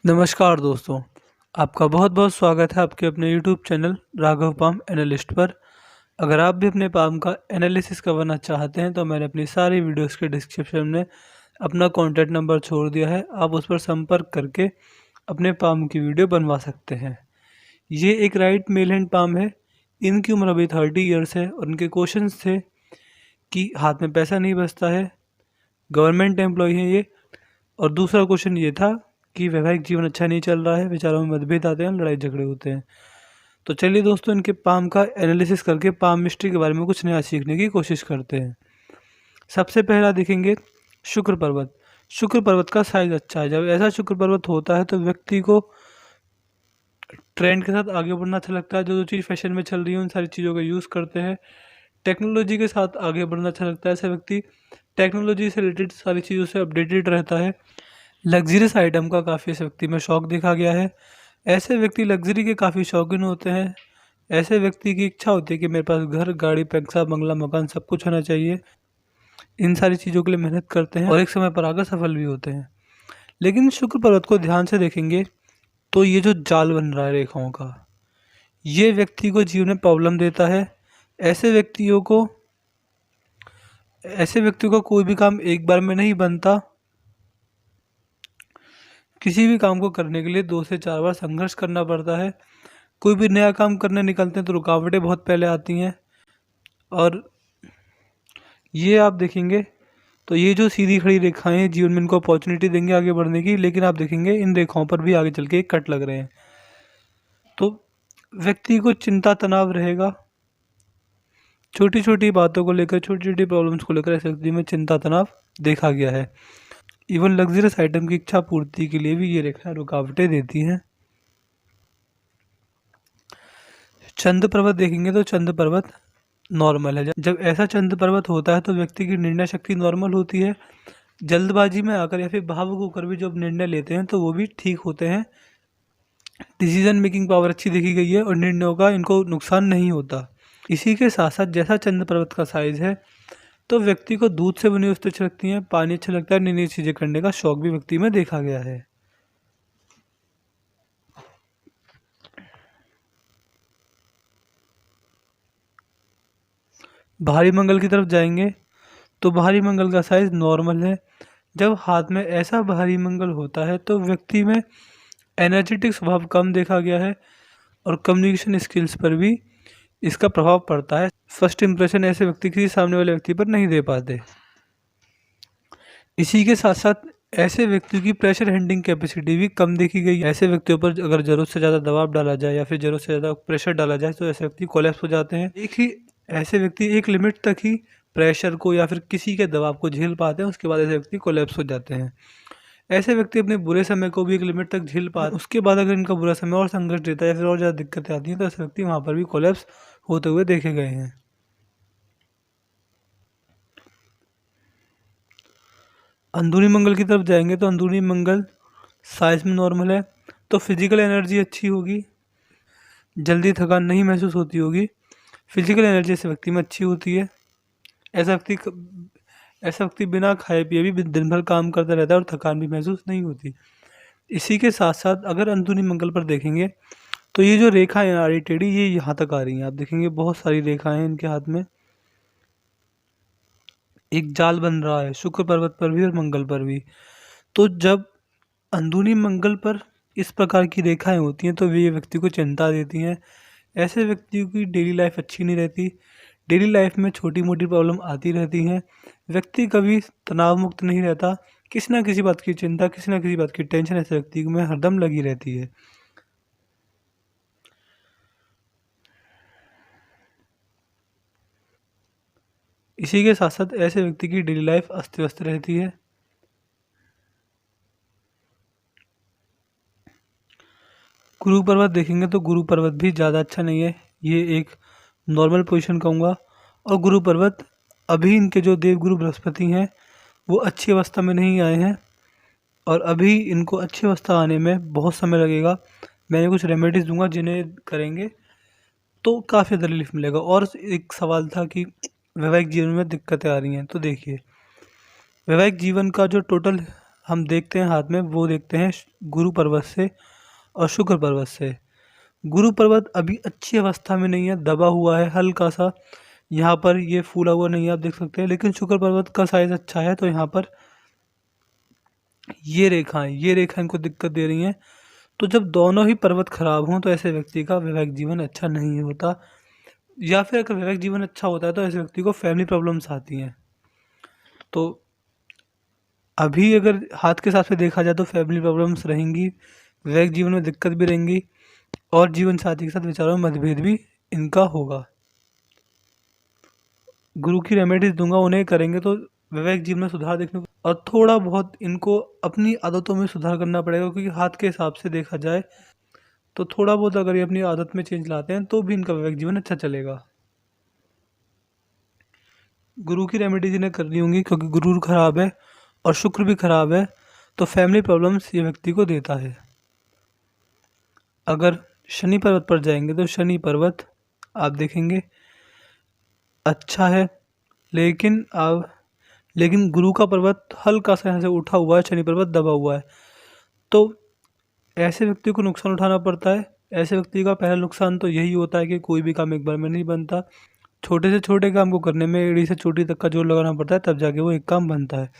नमस्कार दोस्तों, आपका बहुत बहुत स्वागत है आपके अपने YouTube channel Raghav palm analyst पर। अगर आप भी अपने पाम का एनालिसिस करवाना चाहते हैं तो मैंने अपनी सारी वीडियोस के डिस्क्रिप्शन में अपना कॉन्टैक्ट नंबर छोड़ दिया है। आप उस पर संपर्क करके अपने पाम की वीडियो बनवा सकते हैं। ये एक राइट मेल हैंड पाम है। इनकी उम्र अभी 30 ईयर्स है और उनके क्वेश्चंस थे कि हाथ में पैसा नहीं बचता है, गवर्नमेंट एम्प्लॉय है ये, और दूसरा क्वेश्चन ये था कि वैवाहिक जीवन अच्छा नहीं चल रहा है, विचारों में मतभेद आते हैं, लड़ाई झगड़े होते हैं। तो चलिए दोस्तों, इनके पाम का एनालिसिस करके पाम मिस्ट्री के बारे में कुछ नया सीखने की कोशिश करते हैं। सबसे पहला देखेंगे शुक्र पर्वत। शुक्र पर्वत का साइज अच्छा है। जब ऐसा शुक्र पर्वत होता है तो व्यक्ति को ट्रेंड के साथ आगे बढ़ना अच्छा लगता है। जो जो चीज़ फैशन में चल रही है उन सारी चीज़ों का यूज़ करते हैं। टेक्नोलॉजी के साथ आगे बढ़ना अच्छा लगता है। ऐसा व्यक्ति टेक्नोलॉजी से रिलेटेड सारी चीज़ों से अपडेटेड रहता है। लग्जरियस आइटम का काफ़ी इस व्यक्ति में शौक देखा गया है। ऐसे व्यक्ति लग्जरी के काफ़ी शौकीन होते हैं। ऐसे व्यक्ति की इच्छा होती है कि मेरे पास घर, गाड़ी, पैसा, बंगला, मकान सब कुछ होना चाहिए। इन सारी चीज़ों के लिए मेहनत करते हैं और एक समय पर आकर सफल भी होते हैं। लेकिन शुक्र पर्वत को ध्यान से देखेंगे तो ये जो जाल बन रहा है रेखाओं का, ये व्यक्ति को जीवन में प्रॉब्लम देता है। ऐसे व्यक्तियों को कोई भी काम एक बार में नहीं बनता। किसी भी काम को करने के लिए 2 से 4 बार संघर्ष करना पड़ता है। कोई भी नया काम करने निकलते हैं तो रुकावटें बहुत पहले आती हैं। और ये आप देखेंगे तो ये जो सीधी खड़ी रेखाएं हैं जीवन में इनको अपॉर्चुनिटी देंगे आगे बढ़ने की, लेकिन आप देखेंगे इन रेखाओं पर भी आगे चल के कट लग रहे हैं। तो व्यक्ति को चिंता तनाव रहेगा। छोटी छोटी बातों को लेकर, छोटी छोटी प्रॉब्लम्स को लेकर इस व्यक्ति में चिंता तनाव देखा गया है। इवन लग्जरियस आइटम की इच्छा पूर्ति के लिए भी ये रेखाएं रुकावटें देती हैं। चंद्र पर्वत देखेंगे तो चंद्र पर्वत नॉर्मल है। जब ऐसा चंद्र पर्वत होता है तो व्यक्ति की निर्णय शक्ति नॉर्मल होती है। जल्दबाजी में आकर या फिर भावुक होकर भी जब निर्णय लेते हैं तो वो भी ठीक होते हैं। डिसीजन मेकिंग पावर अच्छी देखी गई है और निर्णयों का इनको नुकसान नहीं होता। इसी के साथ साथ जैसा चंद्र पर्वत का साइज है तो व्यक्ति को दूध से बनी वस्तु अच्छी लगती हैं, पानी अच्छा लगता है, नई नई चीज़ें करने का शौक भी व्यक्ति में देखा गया है। भारी मंगल की तरफ जाएंगे तो भारी मंगल का साइज नॉर्मल है। जब हाथ में ऐसा भारी मंगल होता है तो व्यक्ति में एनर्जेटिक स्वभाव कम देखा गया है और कम्युनिकेशन स्किल्स पर भी इसका प्रभाव पड़ता है। फर्स्ट इंप्रेशन ऐसे व्यक्ति किसी सामने वाले व्यक्ति पर नहीं दे पाते। इसी के साथ साथ ऐसे व्यक्तियों की प्रेशर हैंडलिंग कैपेसिटी भी कम देखी गई। ऐसे व्यक्तियों पर अगर जरूरत से ज़्यादा दबाव डाला जाए या फिर जरूरत से ज़्यादा प्रेशर डाला जाए तो ऐसे व्यक्ति कोलैप्स हो जाते हैं। ऐसे व्यक्ति एक लिमिट तक ही प्रेशर को या फिर किसी के दबाव को झेल पाते हैं, उसके बाद ऐसे व्यक्ति कोलैप्स हो जाते हैं। ऐसे व्यक्ति अपने बुरे समय को भी एक लिमिट तक झेल पाते हैं, उसके बाद अगर इनका बुरा समय और संघर्ष देता है या फिर और ज़्यादा दिक्कतें आती हैं तो ऐसे व्यक्ति वहाँ पर भी कोलैप्स होते हुए देखे गए हैं। अंदरूनी मंगल की तरफ जाएंगे तो अंदरूनी मंगल साइज में नॉर्मल है। तो फिजिकल एनर्जी अच्छी होगी, जल्दी थकान नहीं महसूस होती होगी। फिजिकल एनर्जी ऐसे व्यक्ति में अच्छी होती है। ऐसा व्यक्ति बिना खाए पिए भी दिन भर काम करता रहता है और थकान भी महसूस नहीं होती। इसी के साथ साथ अगर अंदरूनी मंगल पर देखेंगे तो ये जो रेखाएं आ रही टेढ़ी, ये यहाँ तक आ रही हैं। आप देखेंगे बहुत सारी रेखाएं हैं इनके हाथ में। एक जाल बन रहा है शुक्र पर्वत पर भी और मंगल पर भी। तो जब अंदरूनी मंगल पर इस प्रकार की रेखाएं होती हैं तो ये व्यक्ति को चिंता देती हैं। ऐसे व्यक्तियों की डेली लाइफ अच्छी नहीं रहती। डेली लाइफ में छोटी मोटी प्रॉब्लम आती रहती हैं। व्यक्ति कभी तनाव मुक्त नहीं रहता। किसी ना किसी बात की चिंता, किसी ना किसी बात की टेंशन ऐसे व्यक्ति में हरदम लगी रहती है। इसी के साथ साथ ऐसे व्यक्ति की डेली लाइफ अस्त व्यस्त रहती है। गुरु पर्वत देखेंगे तो गुरु पर्वत भी ज़्यादा अच्छा नहीं है। ये एक नॉर्मल पोजीशन कहूँगा। और गुरु पर्वत अभी इनके जो देवगुरु बृहस्पति हैं वो अच्छी अवस्था में नहीं आए हैं और अभी इनको अच्छी अवस्था आने में बहुत समय लगेगा। मैंने कुछ रेमेडीज़ दूंगा जिन्हें करेंगे तो काफ़ी ज़्यादा रिलीफ मिलेगा। और एक सवाल था कि वैवाहिक जीवन में दिक्कतें आ रही हैं, तो देखिए वैवाहिक जीवन का जो टोटल हम देखते हैं हाथ में, वो देखते हैं गुरु पर्वत से और शुक्र पर्वत से। गुरु पर्वत अभी अच्छी अवस्था में नहीं है, दबा हुआ है हल्का सा, यहाँ पर ये फूला हुआ नहीं है, आप देख सकते हैं। लेकिन शुक्र पर्वत का साइज अच्छा है, तो यहाँ पर ये रेखाएं इनको दिक्कत दे रही हैं। तो जब दोनों ही पर्वत खराब हों तो ऐसे व्यक्ति का वैवाहिक जीवन अच्छा नहीं होता, या फिर अगर वैवाहिक जीवन अच्छा होता है तो ऐसे व्यक्ति को फैमिली प्रॉब्लम्स आती हैं। तो अभी अगर हाथ के हिसाब से देखा जाए तो फैमिली प्रॉब्लम्स रहेंगी, वैवाहिक जीवन में दिक्कत भी रहेंगी, और जीवन साथी के साथ विचारों में मतभेद भी इनका होगा। गुरु की रेमेडीज दूंगा, उन्हें करेंगे तो वैवाहिक जीवन में सुधार देखने को, और थोड़ा बहुत इनको अपनी आदतों में सुधार करना पड़ेगा, क्योंकि हाथ के हिसाब से देखा जाए तो थोड़ा बहुत अगर ये अपनी आदत में चेंज लाते हैं तो भी इनका वैवाहिक जीवन अच्छा चलेगा। गुरु की रेमेडीज इन्हें करनी होंगी, क्योंकि गुरु खराब है और शुक्र भी खराब है, तो फैमिली प्रॉब्लम्स ये व्यक्ति को देता है। अगर शनि पर्वत पर जाएंगे तो शनि पर्वत आप देखेंगे अच्छा है, लेकिन गुरु का पर्वत हल्का सा यहाँ से उठा हुआ है, शनि पर्वत दबा हुआ है, तो ऐसे व्यक्ति को नुकसान उठाना पड़ता है। ऐसे व्यक्ति का पहला नुकसान तो यही होता है कि कोई भी काम एक बार में नहीं बनता, छोटे से छोटे काम को करने में एड़ी से चोटी तक का जोर लगाना पड़ता है, तब जाके वो एक काम बनता है।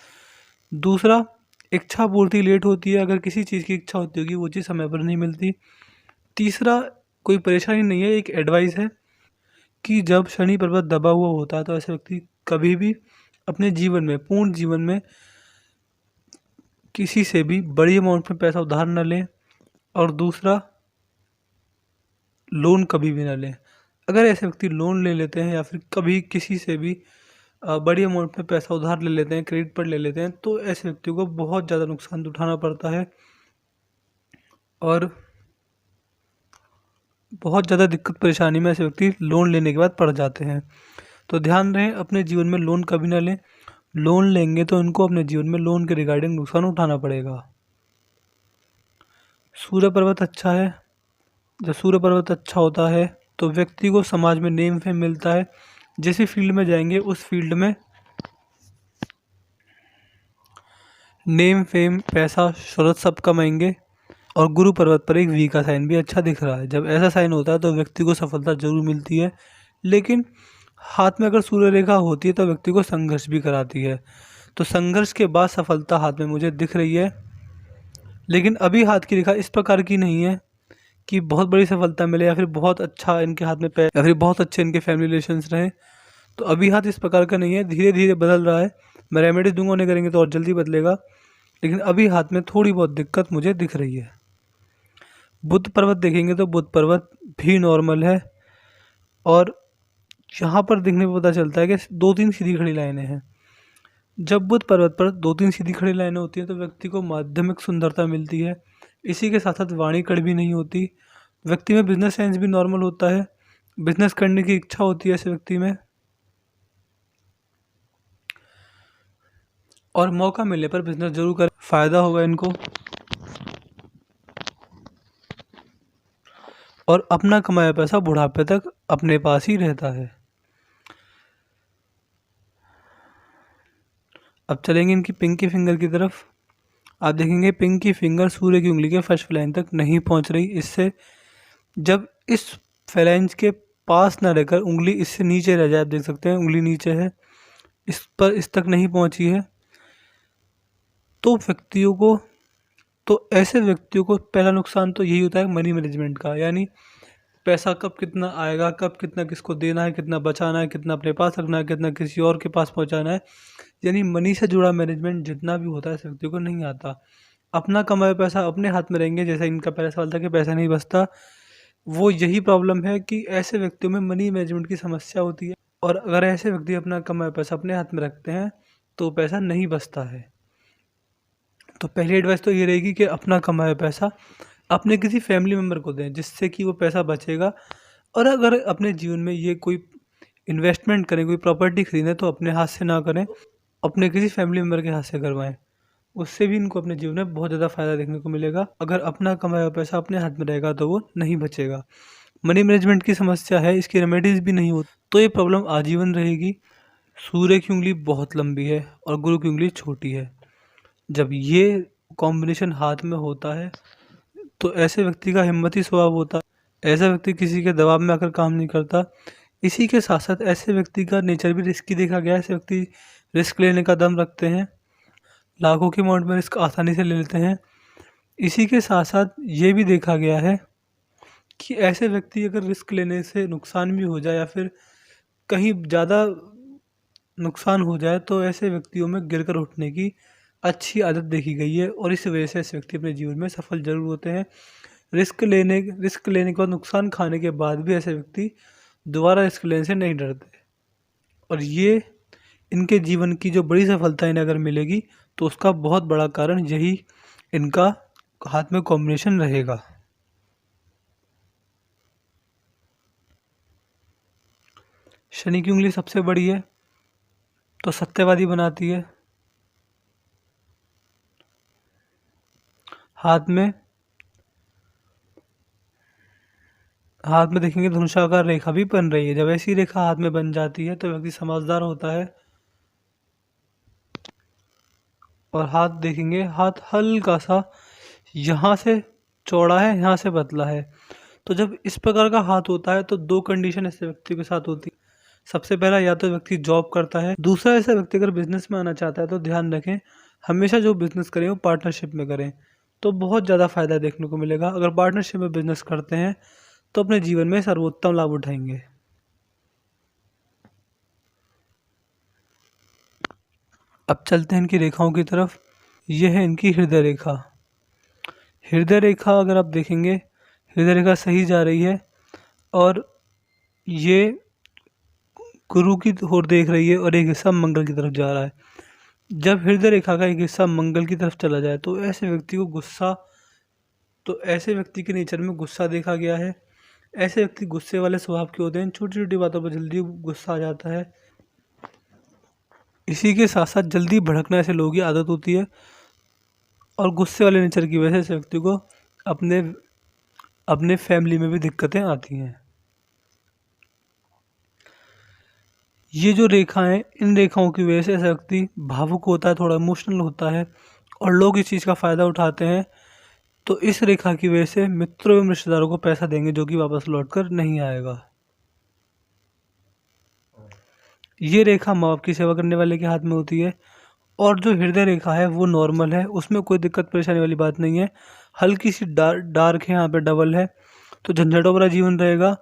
दूसरा, इच्छा पूर्ति लेट होती है, अगर किसी चीज़ की इच्छा होती होगी वो चीज़ समय पर नहीं मिलती। तीसरा, कोई परेशानी नहीं है, एक एडवाइस है कि जब शनि पर्वत दबा हुआ होता है तो ऐसे व्यक्ति कभी भी अपने जीवन में, पूर्ण जीवन में, किसी से भी बड़ी अमाउंट में पैसा उधार न लें, और दूसरा, लोन कभी भी ना लें। अगर ऐसे व्यक्ति लोन ले लेते हैं या फिर कभी किसी से भी बड़ी अमाउंट में पैसा उधार ले लेते हैं, क्रेडिट पर ले लेते हैं, तो ऐसे व्यक्तियों को बहुत ज़्यादा नुकसान उठाना पड़ता है और बहुत ज़्यादा दिक्कत परेशानी में ऐसे व्यक्ति लोन लेने के बाद पड़ जाते हैं। तो ध्यान रहे, अपने जीवन में लोन कभी ना लें। लोन लेंगे तो इनको अपने जीवन में लोन के रिगार्डिंग नुकसान उठाना पड़ेगा। सूर्य पर्वत अच्छा है। जब सूर्य पर्वत अच्छा होता है तो व्यक्ति को समाज में नेम फेम मिलता है, जिस भी फील्ड में जाएंगे उस फील्ड में नेम फेम, पैसा, शोहरत सब कमाएंगे। और गुरु पर्वत पर एक वी का साइन भी अच्छा दिख रहा है। जब ऐसा साइन होता है तो व्यक्ति को सफलता जरूर मिलती है, लेकिन हाथ में अगर सूर्य रेखा होती है तो व्यक्ति को संघर्ष भी कराती है। तो संघर्ष के बाद सफलता हाथ में मुझे दिख रही है, लेकिन अभी हाथ की रेखा इस प्रकार की नहीं है कि बहुत बड़ी सफलता मिले या फिर बहुत अच्छा इनके हाथ में या फिर बहुत अच्छे इनके फैमिली रिलेशंस रहें। तो अभी हाथ इस प्रकार का नहीं है, धीरे धीरे बदल रहा है। मैं रेमेडीज दूंगा, उन्हें करेंगे तो और जल्दी बदलेगा, लेकिन अभी हाथ में थोड़ी बहुत दिक्कत मुझे दिख रही है। बुध पर्वत देखेंगे तो बुध पर्वत भी नॉर्मल है, और यहाँ पर देखने पर पता चलता है कि 2-3 सीधी खड़ी लाइनें हैं। जब बुध पर्वत पर 2-3 सीधी खड़ी लाइनें होती हैं तो व्यक्ति को माध्यमिक सुंदरता मिलती है। इसी के साथ साथ वाणी कड़वी नहीं होती। व्यक्ति में बिजनेस सेंस भी नॉर्मल होता है, बिजनेस करने की इच्छा होती है ऐसे व्यक्ति में, और मौका मिलने पर बिजनेस जरूर कर, फायदा होगा इनको। और अपना कमाया पैसा बुढ़ापे तक अपने पास ही रहता है। अब चलेंगे इनकी पिंकी फिंगर की तरफ। आप देखेंगे पिंकी फिंगर सूर्य की उंगली के फर्स्ट फ्लैंज तक नहीं पहुंच रही। इससे जब इस फ्लैंज के पास ना रहकर उंगली इससे नीचे रह जाए, आप देख सकते हैं उंगली नीचे है, इस तक नहीं पहुंची है, तो ऐसे व्यक्तियों को पहला नुकसान तो यही होता है मनी मैनेजमेंट का, यानी पैसा कब कितना आएगा, कब कितना किसको देना है, कितना बचाना है, कितना अपने पास रखना है, कितना किसी और के पास पहुंचाना है, यानी मनी से जुड़ा मैनेजमेंट जितना भी होता है इस व्यक्ति को नहीं आता। अपना कमाया पैसा अपने हाथ में रहेंगे, जैसा इनका पहला सवाल था कि पैसा नहीं बचता, वो यही प्रॉब्लम है कि ऐसे व्यक्तियों में मनी मैनेजमेंट की समस्या होती है, और अगर ऐसे व्यक्ति अपना कमाया पैसा अपने हाथ में रखते हैं तो पैसा नहीं बचता है। तो पहली एडवाइस तो ये रहेगी कि अपना कमाया पैसा अपने किसी फैमिली मेम्बर को दें, जिससे कि वो पैसा बचेगा। और अगर अपने जीवन में ये कोई इन्वेस्टमेंट करें, कोई प्रॉपर्टी खरीदें, तो अपने हाथ से ना करें, अपने किसी फैमिली मेम्बर के हाथ से करवाएं। उससे भी इनको अपने जीवन में बहुत ज़्यादा फायदा देखने को मिलेगा। अगर अपना कमाया पैसा अपने हाथ में रहेगा तो वो नहीं बचेगा। मनी मैनेजमेंट की समस्या है, इसकी रेमेडीज भी नहीं होती, तो ये प्रॉब्लम आजीवन रहेगी। सूर्य की उंगली बहुत लंबी है और गुरु की उंगली छोटी है, जब ये कॉम्बिनेशन हाथ में होता है तो ऐसे व्यक्ति का हिम्मती स्वभाव होता है। ऐसा व्यक्ति किसी के दबाव में आकर काम नहीं करता। इसी के साथ साथ ऐसे व्यक्ति का नेचर भी रिस्की देखा गया है। ऐसे व्यक्ति रिस्क लेने का दम रखते हैं, लाखों की अमाउंट में रिस्क आसानी से ले लेते हैं। इसी के साथ साथ ये भी देखा गया है कि ऐसे व्यक्ति अगर रिस्क लेने से नुकसान भी हो जाए या फिर कहीं ज़्यादा नुकसान हो जाए तो ऐसे व्यक्तियों में गिरकर उठने की अच्छी आदत देखी गई है और इस वजह से ऐसे व्यक्ति अपने जीवन में सफल जरूर होते हैं। रिस्क लेने के बाद नुकसान खाने के बाद भी ऐसे व्यक्ति दोबारा रिस्क लेने से नहीं डरते। और ये इनके जीवन की जो बड़ी सफलता इन्हें अगर मिलेगी तो उसका बहुत बड़ा कारण यही इनका हाथ में कॉम्बिनेशन रहेगा। शनि की उंगली सबसे बड़ी है तो सत्यवादी बनाती है। हाथ में हाथ में देखेंगे धनुषाकार रेखा भी बन रही है। जब ऐसी रेखा हाथ में बन जाती है तो व्यक्ति समझदार होता है। और हाथ देखेंगे, हाथ हल्का सा यहाँ से चौड़ा है, यहाँ से पतला है। तो जब इस प्रकार का हाथ होता है तो दो कंडीशन ऐसे व्यक्ति के साथ होती है। सबसे पहला, या तो व्यक्ति जॉब करता है। दूसरा, ऐसा व्यक्ति अगर बिजनेस में आना चाहता है तो ध्यान रखें हमेशा जो बिजनेस करें वो पार्टनरशिप में करें, तो बहुत ज़्यादा फायदा देखने को मिलेगा। अगर पार्टनरशिप में बिजनेस करते हैं तो अपने जीवन में सर्वोत्तम लाभ उठाएंगे। अब चलते हैं इनकी रेखाओं की तरफ। यह है इनकी हृदय रेखा। हृदय रेखा अगर आप देखेंगे, हृदय रेखा सही जा रही है और ये गुरु की ओर देख रही है और एक हिस्सा मंगल की तरफ जा रहा है। जब हृदय रेखा का एक हिस्सा मंगल की तरफ चला जाए तो ऐसे व्यक्ति के नेचर में गुस्सा देखा गया है। ऐसे व्यक्ति गुस्से वाले स्वभाव के होते हैं, छोटी छोटी बातों पर जल्दी गुस्सा आ जाता है। इसी के साथ साथ जल्दी भड़कना ऐसे लोगों की आदत होती है और गुस्से वाले नेचर की वजह से ऐसे व्यक्ति को अपने अपने फैमिली में भी दिक्कतें आती हैं। ये जो रेखा है, इन रेखाओं की वजह से ऐसा व्यक्ति भावुक होता है, थोड़ा इमोशनल होता है और लोग इस चीज़ का फ़ायदा उठाते हैं। तो इस रेखा की वजह से मित्रों एवं रिश्तेदारों को पैसा देंगे जो कि वापस लौट कर नहीं आएगा। ये रेखा माँ बाप की सेवा करने वाले के हाथ में होती है। और जो हृदय रेखा है वो नॉर्मल है, उसमें कोई दिक्कत परेशानी वाली बात नहीं है। हल्की सी डार्क है, यहाँ पे डबल है, तो झंझटों भरा जीवन रहेगा।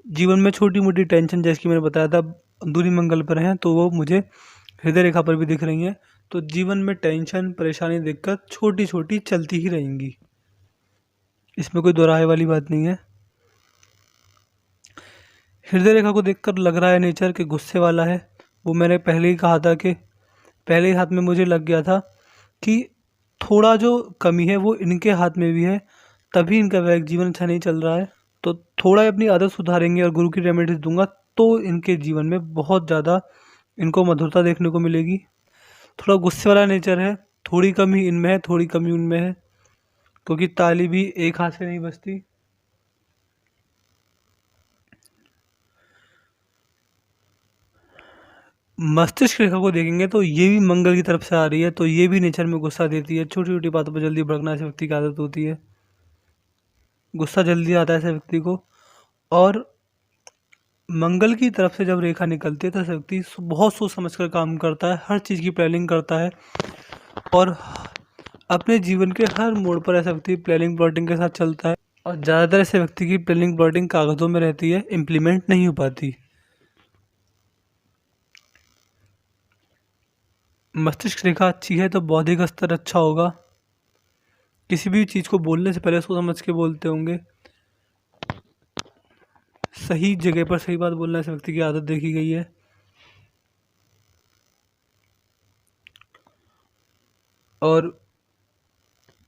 जीवन में छोटी मोटी टेंशन, जैसे कि मैंने बताया था दूरी मंगल पर हैं, तो वो मुझे हृदय रेखा पर भी दिख रही हैं। तो जीवन में टेंशन, परेशानी, दिक्कत छोटी छोटी चलती ही रहेंगी, इसमें कोई दोराहे वाली बात नहीं है। हृदय रेखा को देखकर लग रहा है नेचर के गुस्से वाला है। वो मैंने पहले ही कहा था कि पहले ही हाथ में मुझे लग गया था कि थोड़ा जो कमी है वो इनके हाथ में भी है, तभी इनका वैवाहिक जीवन अच्छा नहीं चल रहा है। तो थोड़ा अपनी आदत सुधारेंगे और गुरु की रेमेडीज दूंगा तो इनके जीवन में बहुत ज़्यादा इनको मधुरता देखने को मिलेगी। थोड़ा गुस्से वाला नेचर है, थोड़ी कमी इनमें है, थोड़ी कमी उनमें है, क्योंकि ताली भी एक हाथ से नहीं बजती। मस्तिष्क रेखा को देखेंगे तो ये भी मंगल की तरफ से आ रही है, तो ये भी नेचर में गुस्सा देती है। छोटी छोटी बातों पर जल्दी भड़कना ऐसे व्यक्ति की आदत होती है, गुस्सा जल्दी आता है ऐसे व्यक्ति को। और मंगल की तरफ से जब रेखा निकलती है तो ऐसा व्यक्ति बहुत सोच समझ कर काम करता है, हर चीज़ की प्लानिंग करता है और अपने जीवन के हर मोड़ पर ऐसा व्यक्ति प्लानिंग प्लॉटिंग के साथ चलता है। और ज़्यादातर ऐसे व्यक्ति की प्लानिंग प्लॉटिंग कागज़ों में रहती है, इम्प्लीमेंट नहीं हो पाती। मस्तिष्क रेखा अच्छी है तो बौद्धिक स्तर अच्छा होगा। किसी भी चीज़ को बोलने से पहले सोच समझ के बोलते होंगे। सही जगह पर सही बात बोलना ऐसे व्यक्ति की आदत देखी गई है। और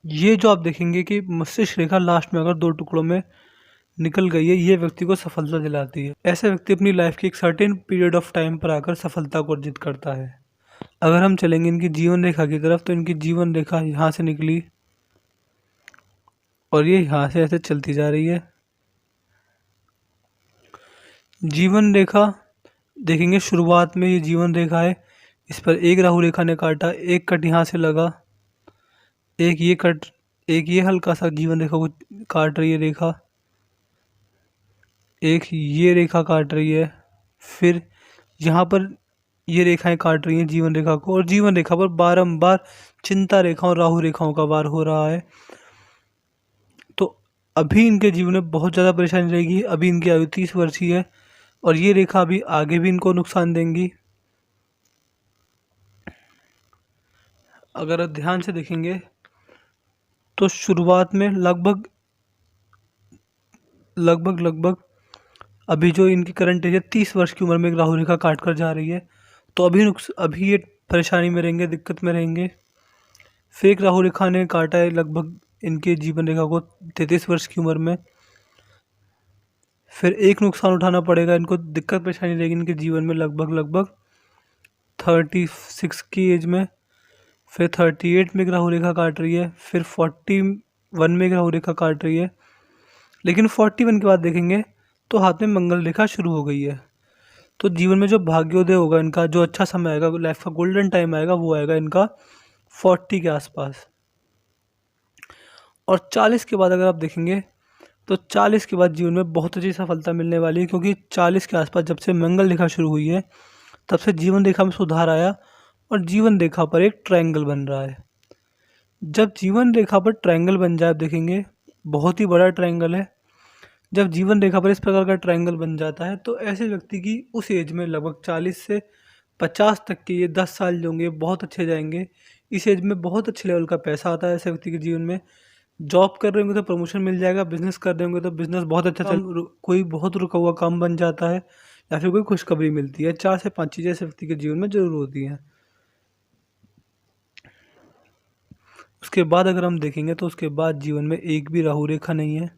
ये जो आप देखेंगे कि मस्तिष्क रेखा लास्ट में अगर दो टुकड़ों में निकल गई है, ये व्यक्ति को सफलता दिलाती है। ऐसे व्यक्ति अपनी लाइफ की एक सर्टेन पीरियड ऑफ टाइम पर आकर सफलता को अर्जित करता है। अगर हम चलेंगे इनकी जीवन रेखा की तरफ तो इनकी जीवन रेखा यहाँ से निकली और ये यहाँ से ऐसे चलती जा रही है। जीवन रेखा देखेंगे, शुरुआत में ये जीवन रेखा है, इस पर एक राहु रेखा ने काटा, एक कट यहाँ से लगा एक ये कट एक ये हल्का सा जीवन रेखा को काट रही है रेखा, एक ये रेखा काट रही है, फिर यहाँ पर ये रेखाएं काट रही हैं जीवन रेखा को, और जीवन रेखा पर बारंबार चिंता रेखाओं राहु रेखाओं का वार हो रहा है। तो अभी इनके जीवन में बहुत ज़्यादा परेशानी रहेगी। अभी इनकी आयु 30 वर्ष ही है, और ये रेखा अभी आगे भी इनको नुकसान देंगी। अगर आप ध्यान से देखेंगे तो शुरुआत में लगभग अभी जो इनकी करंट एज है 30 वर्ष की उम्र में एक राहु रेखा काट कर जा रही है, तो अभी ये परेशानी में रहेंगे, दिक्कत में रहेंगे। फिर एक राहु रेखा ने काटा है लगभग इनके जीवन रेखा को 33 वर्ष की उम्र में। फिर एक नुकसान उठाना पड़ेगा इनको, दिक्कत परेशानी रहेगी इनके जीवन में लगभग 36 की एज में। फिर 38 में एक राहु रेखा काट रही है, फिर 41 में एक राहु रेखा काट रही है। लेकिन 41 के बाद देखेंगे तो हाथ में मंगल रेखा शुरू हो गई है। तो जीवन में जो भाग्योदय होगा इनका, जो अच्छा समय आएगा, लाइफ का गोल्डन टाइम आएगा, वो आएगा इनका 40 के आसपास। और 40 के बाद अगर आप देखेंगे तो 40 के बाद जीवन में बहुत अच्छी सफलता मिलने वाली है, क्योंकि 40 के आसपास जब से मंगल रेखा शुरू हुई है तब से जीवन रेखा में सुधार आया, और जीवन रेखा पर एक ट्रायंगल बन रहा है। जब जीवन रेखा पर ट्रायंगल बन जाए, आप देखेंगे बहुत ही बड़ा ट्रायंगल है। जब जीवन रेखा पर इस प्रकार का ट्रायंगल बन जाता है तो ऐसे व्यक्ति की उस एज में लगभग 40 से 50 तक के ये 10 साल जो होंगे बहुत अच्छे जाएंगे। इस एज में बहुत अच्छे लेवल का पैसा आता है ऐसे व्यक्ति के जीवन में। जॉब कर रहे होंगे तो प्रमोशन मिल जाएगा, बिजनेस कर रहे होंगे तो बिजनेस बहुत अच्छा कोई बहुत रुका हुआ काम बन जाता है, या फिर कोई खुशखबरी मिलती है। 4 से 5 चीज़ें ऐसे व्यक्ति के जीवन में जरूर होती हैं। उसके बाद अगर हम देखेंगे तो उसके बाद जीवन में एक भी राहु रेखा नहीं है,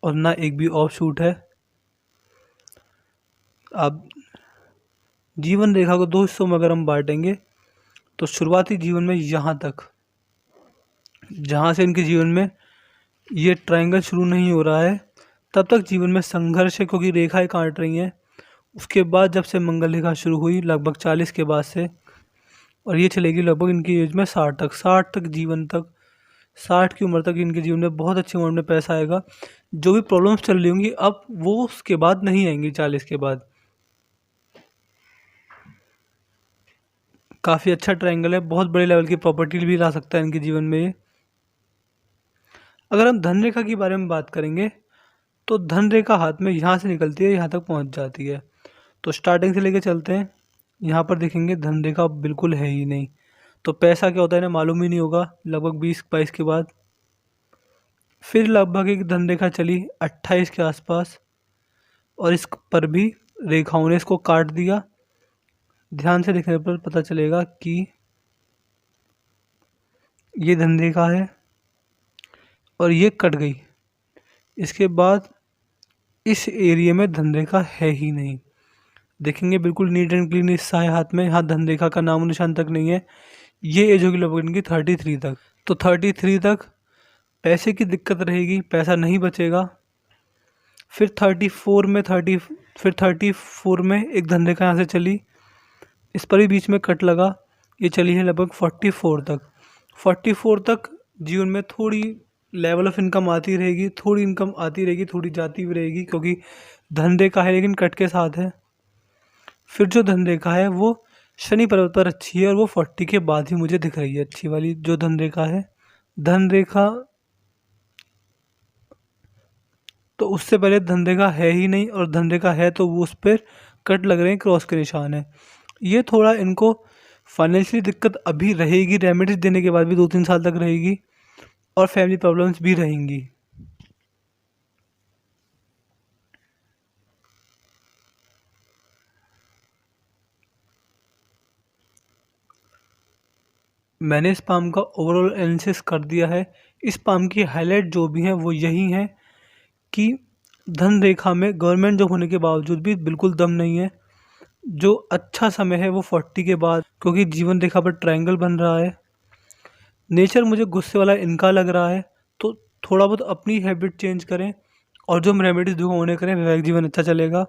और ना एक भी ऑफ शूट है। आप जीवन रेखा को 2 हिस्सों में अगर हम बांटेंगे तो शुरुआती जीवन में यहाँ तक, जहाँ से इनके जीवन में ये ट्रायंगल शुरू नहीं हो रहा है, तब तक जीवन में संघर्ष है, क्योंकि रेखाएं काट रही हैं। उसके बाद जब से मंगल रेखा शुरू हुई लगभग 40 के बाद से, और ये चलेगी लगभग इनकी एज में 60 तक जीवन तक, 60 की उम्र तक इनके जीवन में बहुत अच्छी उम्र में पैसा आएगा। जो भी प्रॉब्लम्स चल रही होंगी अब वो उसके बाद नहीं आएंगी। 40 के बाद काफ़ी अच्छा ट्रायंगल है, बहुत बड़े लेवल की प्रॉपर्टी भी ला सकता है इनके जीवन में ये। अगर हम धन रेखा के बारे में बात करेंगे तो धन रेखा हाथ में यहाँ से निकलती है, यहाँ तक पहुँच जाती है। तो स्टार्टिंग से लेके चलते हैं। यहाँ पर देखेंगे धन रेखा बिल्कुल है ही नहीं, तो पैसा क्या होता है ना मालूम ही नहीं होगा लगभग 20-22 के बाद। फिर लगभग एक धन रेखा चली 28 के आसपास, और इस पर भी रेखाओं ने इसको काट दिया। ध्यान से देखने पर पता चलेगा कि ये धन रेखा है और ये कट गई। इसके बाद इस एरिया में धन रेखा है ही नहीं। देखेंगे बिल्कुल नीट एंड क्लीन हिस्सा है हाथ में, यहाँ धन रेखा का नामो निशान तक नहीं है। ये एज होगी लगभग इनकी 33 तक, तो 33 तक पैसे की दिक्कत रहेगी, पैसा नहीं बचेगा। फिर 34 में एक धन रेखा यहाँ से चली, इस पर भी बीच में कट लगा। ये चली है लगभग 44 तक जीवन में थोड़ी लेवल ऑफ इनकम आती रहेगी, थोड़ी इनकम आती रहेगी, थोड़ी जाती भी रहेगी, क्योंकि धन रेखा है लेकिन कट के साथ है। फिर जो धन रेखा है वो शनि पर्वत पर अच्छी है, और वो 40 के बाद ही मुझे दिख रही है अच्छी वाली जो धन रेखा है। धन रेखा तो उससे पहले धन रेखा है ही नहीं, और धन रेखा है तो वो उस पर कट लग रहे हैं, क्रॉस के निशान है। ये थोड़ा इनको फाइनेंशियली दिक्कत अभी रहेगी, रेमेडीज देने के बाद भी 2-3 साल तक रहेगी, और फैमिली प्रॉब्लम्स भी रहेंगी। मैंने इस पाम का ओवरऑल एनालिसिस कर दिया है। इस पाम की हाईलाइट जो भी हैं वो यही हैं कि धन रेखा में गवर्नमेंट जॉब होने के बावजूद भी बिल्कुल दम नहीं है। जो अच्छा समय है वो 40 के बाद, क्योंकि जीवन रेखा पर ट्रायंगल बन रहा है। नेचर मुझे गुस्से वाला इनका लग रहा है, तो थोड़ा बहुत अपनी हैबिट चेंज करें, और जो हम रेमेडीज जो उन्हें करें, वैवाहिक जीवन अच्छा चलेगा।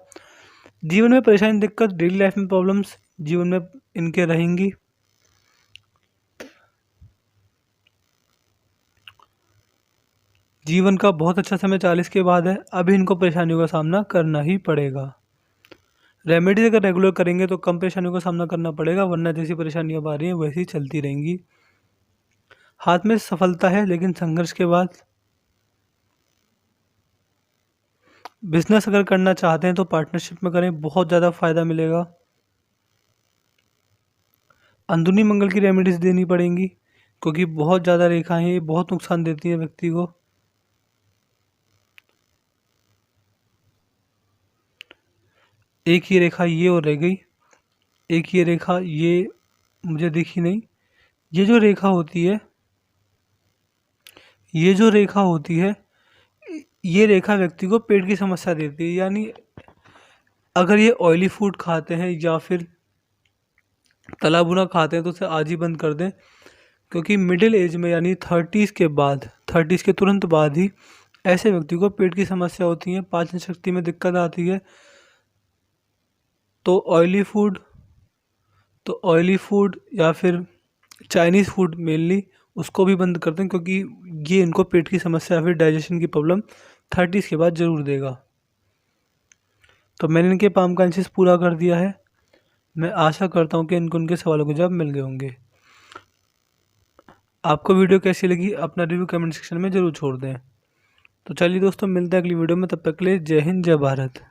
जीवन में परेशानी दिक्कत, डेली लाइफ में प्रॉब्लम्स जीवन में इनके रहेंगी। जीवन का बहुत अच्छा समय 40 के बाद है। अभी इनको परेशानियों का सामना करना ही पड़ेगा। रेमेडी अगर रेगुलर करेंगे तो कम परेशानियों का सामना करना पड़ेगा, वरना जैसी परेशानियां आ रही हैं वैसी चलती रहेंगी। हाथ में सफलता है, लेकिन संघर्ष के बाद। बिजनेस अगर करना चाहते हैं तो पार्टनरशिप में करें, बहुत ज़्यादा फायदा मिलेगा। अंदरूनी मंगल की रेमेडीज देनी पड़ेंगी, क्योंकि बहुत ज़्यादा रेखाएं ये बहुत नुकसान देती हैं व्यक्ति को। एक ही रेखा ये और रह गई, एक ये रेखा ये मुझे दिखी नहीं। ये जो रेखा होती है, ये जो रेखा होती है, ये रेखा व्यक्ति को पेट की समस्या देती है। यानी अगर ये ऑयली फूड खाते हैं या फिर तला भुना खाते हैं तो उसे आज ही बंद कर दें, क्योंकि मिडिल एज में यानी 30s के बाद, 30s के तुरंत बाद ही ऐसे व्यक्ति को पेट की समस्या होती है, पाचन शक्ति में दिक्कत आती है। तो ऑयली फूड या फिर चाइनीज़ फूड मेनली उसको भी बंद कर दें, क्योंकि ये इनको पेट की समस्या या फिर डाइजेशन की प्रॉब्लम 30s के बाद ज़रूर देगा। तो मैंने इनके पाम का एनालिसिस पूरा कर दिया है। मैं आशा करता हूँ कि इनको उनके सवालों के जवाब मिल गए होंगे। आपको वीडियो कैसी लगी अपना रिव्यू कमेंट सेक्शन में ज़रूर छोड़ दें। तो चलिए दोस्तों, मिलते हैं अगली वीडियो में, तब तक के लिए जय हिंद जय भारत।